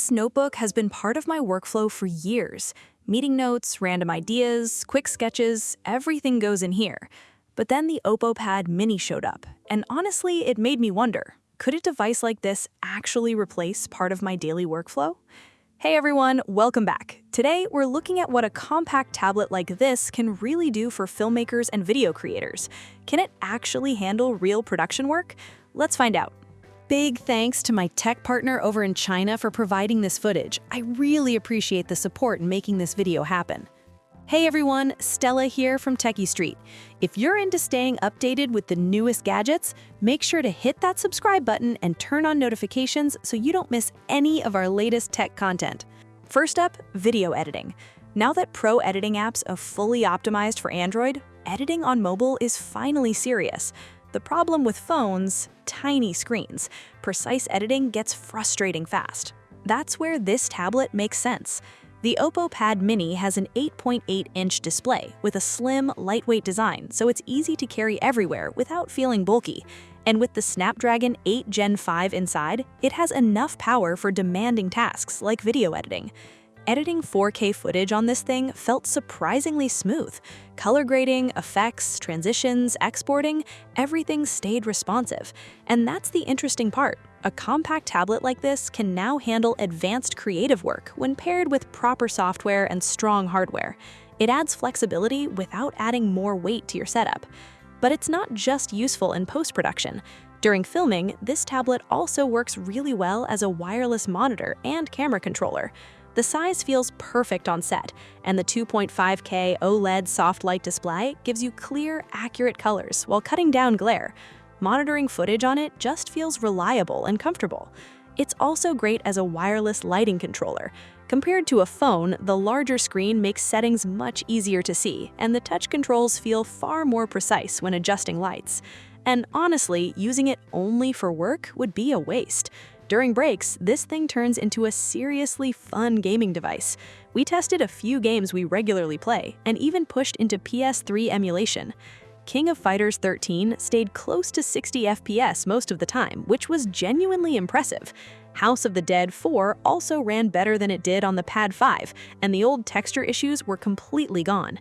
This notebook has been part of my workflow for years. Meeting notes, random ideas, quick sketches, everything goes in here. But then the OPPO Pad Mini showed up, and honestly, it made me wonder, could a device like this actually replace part of my daily workflow? Hey everyone, welcome back. Today, we're looking at what a compact tablet like this can really do for filmmakers and video creators. Can it actually handle real production work? Let's find out. Big thanks to my tech partner over in China for providing this footage. I really appreciate the support in making this video happen. Hey everyone, Stella here from techiestreet. If you're into staying updated with the newest gadgets, make sure to hit that subscribe button and turn on notifications so you don't miss any of our latest tech content. First up, video editing. Now that pro editing apps are fully optimized for Android, editing on mobile is finally serious. The problem with phones, tiny screens. Precise editing gets frustrating fast. That's where this tablet makes sense. The OPPO Pad Mini has an 8.8-inch display with a slim, lightweight design, so it's easy to carry everywhere without feeling bulky. And with the Snapdragon 8 Gen 5 inside, it has enough power for demanding tasks like video editing. Editing 4K footage on this thing felt surprisingly smooth. Color grading, effects, transitions, exporting, everything stayed responsive. And that's the interesting part. A compact tablet like this can now handle advanced creative work when paired with proper software and strong hardware. It adds flexibility without adding more weight to your setup. But it's not just useful in post-production. During filming, this tablet also works really well as a wireless monitor and camera controller. The size feels perfect on set, and the 2.5K OLED soft light display gives you clear, accurate colors while cutting down glare. Monitoring footage on it just feels reliable and comfortable. It's also great as a wireless lighting controller. Compared to a phone, the larger screen makes settings much easier to see, and the touch controls feel far more precise when adjusting lights. And honestly, using it only for work would be a waste. During breaks, this thing turns into a seriously fun gaming device. We tested a few games we regularly play, and even pushed into PS3 emulation. King of Fighters 13 stayed close to 60 FPS most of the time, which was genuinely impressive. House of the Dead 4 also ran better than it did on the Pad 5, and the old texture issues were completely gone.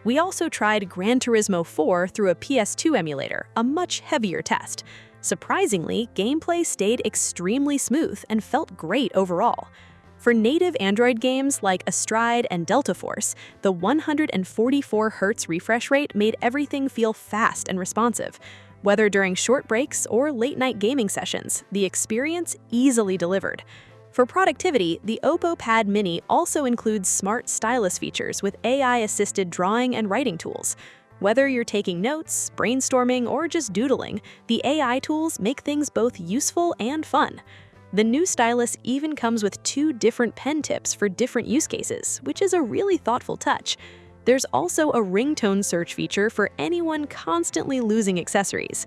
We also tried Gran Turismo 4 through a PS2 emulator, a much heavier test. Surprisingly, gameplay stayed extremely smooth and felt great overall. For native Android games like Astride and Delta Force, the 144 Hz refresh rate made everything feel fast and responsive. Whether during short breaks or late-night gaming sessions, the experience easily delivered. For productivity, the OPPO Pad Mini also includes smart stylus features with AI-assisted drawing and writing tools. Whether you're taking notes, brainstorming, or just doodling, the AI tools make things both useful and fun. The new stylus even comes with 2 different pen tips for different use cases, which is a really thoughtful touch. There's also a ringtone search feature for anyone constantly losing accessories.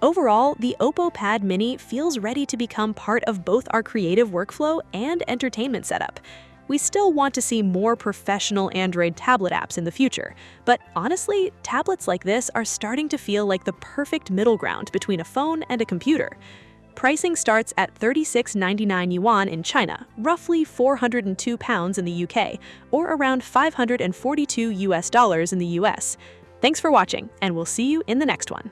Overall, the OPPO Pad Mini feels ready to become part of both our creative workflow and entertainment setup. We still want to see more professional Android tablet apps in the future, but honestly, tablets like this are starting to feel like the perfect middle ground between a phone and a computer. Pricing starts at 36.99 yuan in China, roughly £402 in the UK, or around $542 US in the US. Thanks for watching, and we'll see you in the next one.